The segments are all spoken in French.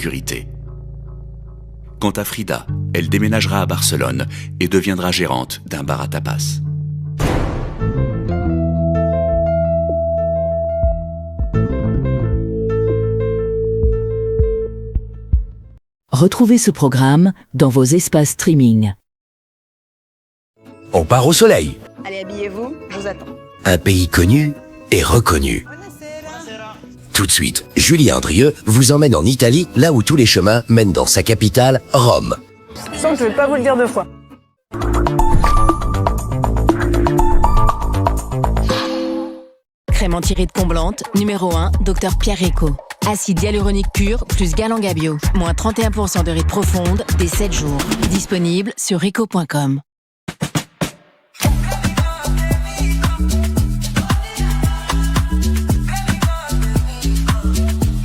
sécurité. Quant à Frida, elle déménagera à Barcelone et deviendra gérante d'un bar à tapas. Retrouvez ce programme dans vos espaces streaming. On part au soleil. Allez, habillez-vous, je vous attends. Un pays connu et reconnu. Tout de suite, Julie Andrieux vous emmène en Italie, là où tous les chemins mènent dans sa capitale, Rome. Je sens que je vais pas vous le dire deux fois. Crème anti-rides comblante, numéro 1, Dr Pierre Rico. Acide hyaluronique pur plus Galanga Bio. Moins 31% de rides profondes dès 7 jours. Disponible sur rico.com.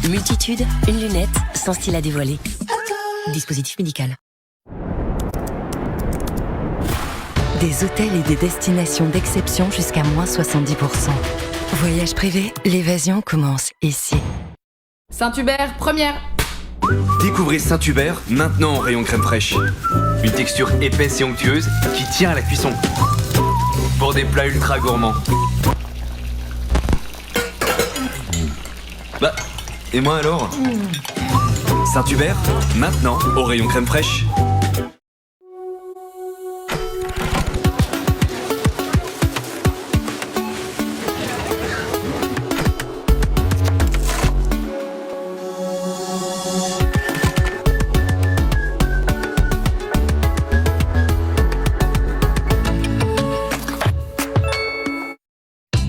Multitude, une lunette, sans style à dévoiler. Dispositif médical. Des hôtels et des destinations d'exception jusqu'à moins 70%. Voyage privé, l'évasion commence ici. Saint-Hubert, première. Découvrez Saint-Hubert maintenant en rayon crème fraîche. Une texture épaisse et onctueuse qui tient à la cuisson. Pour des plats ultra gourmands. Bah, et moi alors Saint-Hubert, maintenant au rayon crème fraîche.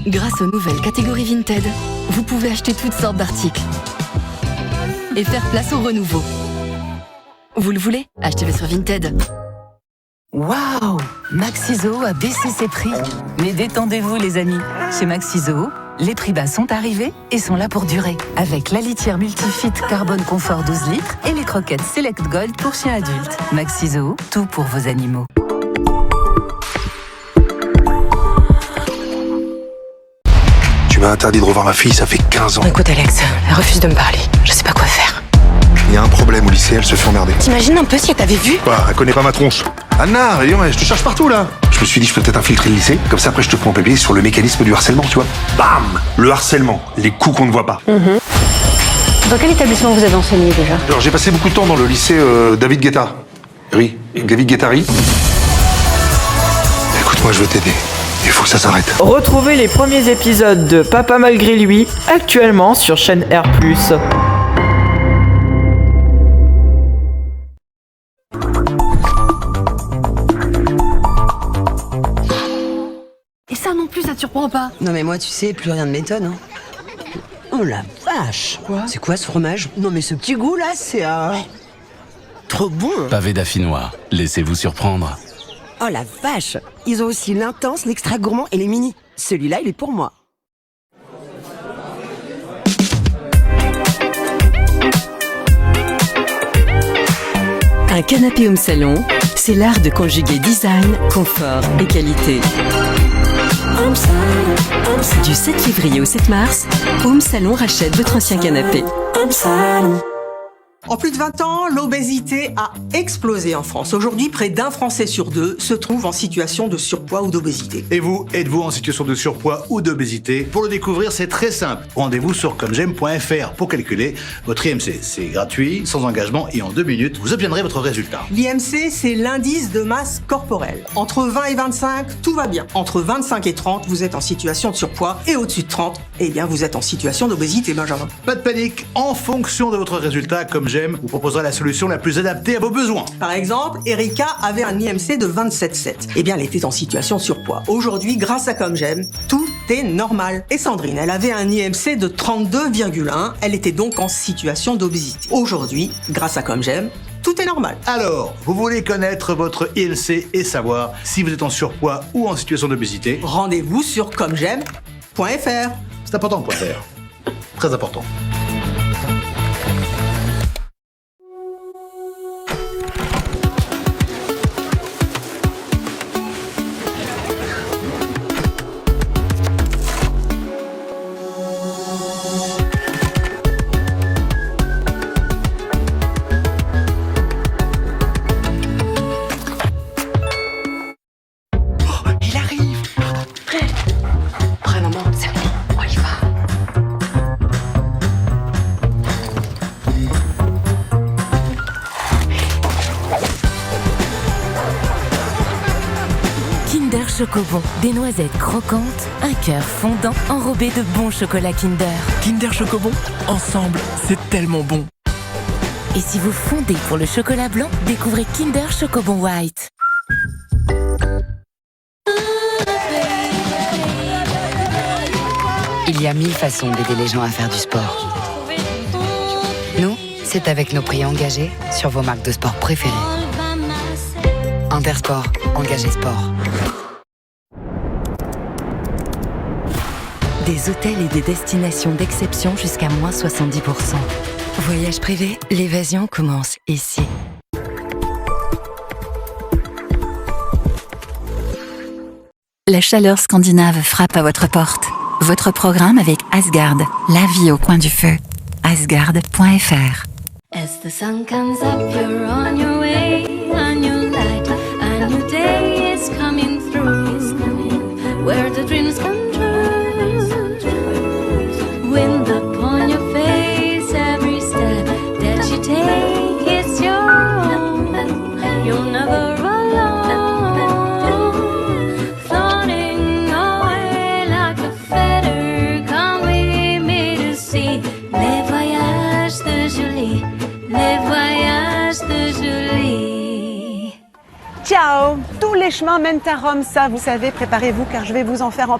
Grâce aux nouvelles catégories Vinted, vous pouvez acheter toutes sortes d'articles et faire place au renouveau. Vous le voulez? Achetez-le sur Vinted. Waouh! Maxiso a baissé ses prix. Mais détendez-vous les amis. Chez Maxiso, les prix bas sont arrivés et sont là pour durer. Avec la litière Multifit Carbone Confort 12 litres et les croquettes Select Gold pour chiens adultes. Maxiso, tout pour vos animaux. Tu m'as interdit de revoir ma fille, ça fait 15 ans. Écoute Alex, elle refuse de me parler. Je sais pas quoi faire. Il y a un problème au lycée, elle se fait emmerder. T'imagines un peu si elle t'avait vu? Quoi, elle connaît pas ma tronche. Anna, je te cherche partout là. Je me suis dit, je peux peut-être infiltrer le lycée, comme ça après je te prends en papier sur le mécanisme du harcèlement, tu vois. Bam! Le harcèlement, les coups qu'on ne voit pas. Dans quel établissement vous avez enseigné déjà? Alors j'ai passé beaucoup de temps dans le lycée David Guetta. Oui, David Guettari. Écoute-moi, je veux t'aider. Il faut que ça s'arrête. Retrouvez les premiers épisodes de Papa malgré lui actuellement sur chaîne R+. Et ça non plus, ça te surprend pas? Non mais moi tu sais, plus rien ne m'étonne. Hein. Oh la vache! Quoi? C'est quoi ce fromage? Non mais ce petit goût là, c'est trop bon! Pavé d'affinois, laissez-vous surprendre. Oh la vache! Ils ont aussi l'intense, l'extra gourmand et les mini. Celui-là, il est pour moi. Un canapé home salon, c'est l'art de conjuguer design, confort et qualité. Du 7 février au 7 mars, Home Salon rachète votre ancien canapé. En plus de 20 ans, l'obésité a explosé en France. Aujourd'hui, près d'un Français sur deux se trouve en situation de surpoids ou d'obésité. Et vous, êtes-vous en situation de surpoids ou d'obésité? Pour le découvrir, c'est très simple. Rendez-vous sur commej'aime.fr pour calculer votre IMC. C'est gratuit, sans engagement et en 2 minutes, vous obtiendrez votre résultat. L'IMC, c'est l'indice de masse corporelle. Entre 20 et 25, tout va bien. Entre 25 et 30, vous êtes en situation de surpoids. Et au-dessus de 30, eh bien, vous êtes en situation d'obésité, Benjamin. Pas de panique. En fonction de votre résultat, Comme J'aime vous proposera la solution la plus adaptée à vos besoins. Par exemple, Erika avait un IMC de 27,7. Eh bien, elle était en situation de surpoids. Aujourd'hui, grâce à Comme J'aime, tout est normal. Et Sandrine, elle avait un IMC de 32,1. Elle était donc en situation d'obésité. Aujourd'hui, grâce à Comme J'aime, tout est normal. Alors, vous voulez connaître votre IMC et savoir si vous êtes en surpoids ou en situation d'obésité? Rendez-vous sur commej'aime.fr. C'est important, .fr. Très important. Chocobon, des noisettes croquantes, un cœur fondant enrobé de bons chocolats Kinder. Kinder Chocobon, ensemble, c'est tellement bon. Et si vous fondez pour le chocolat blanc, découvrez Kinder Chocobon White. Il y a 1000 façons d'aider les gens à faire du sport. Nous, c'est avec nos prix engagés sur vos marques de sport préférées. Intersport, engagé sport. Des hôtels et des destinations d'exception jusqu'à moins 70%. Voyage privé, l'évasion commence ici. La chaleur scandinave frappe à votre porte. Votre programme avec Asgard, la vie au coin du feu. Asgard.fr. As the sun comes up, you're on your way, a new light, a new day is coming through, where the dreams come true. Wind upon your face, every step that you take is your own. You're never alone, floating away like a feather. Come with me to see les voyages de Julie, les voyages de Julie. Ciao! Tous les chemins mènent à Rome, ça vous savez, préparez-vous car je vais vous en faire en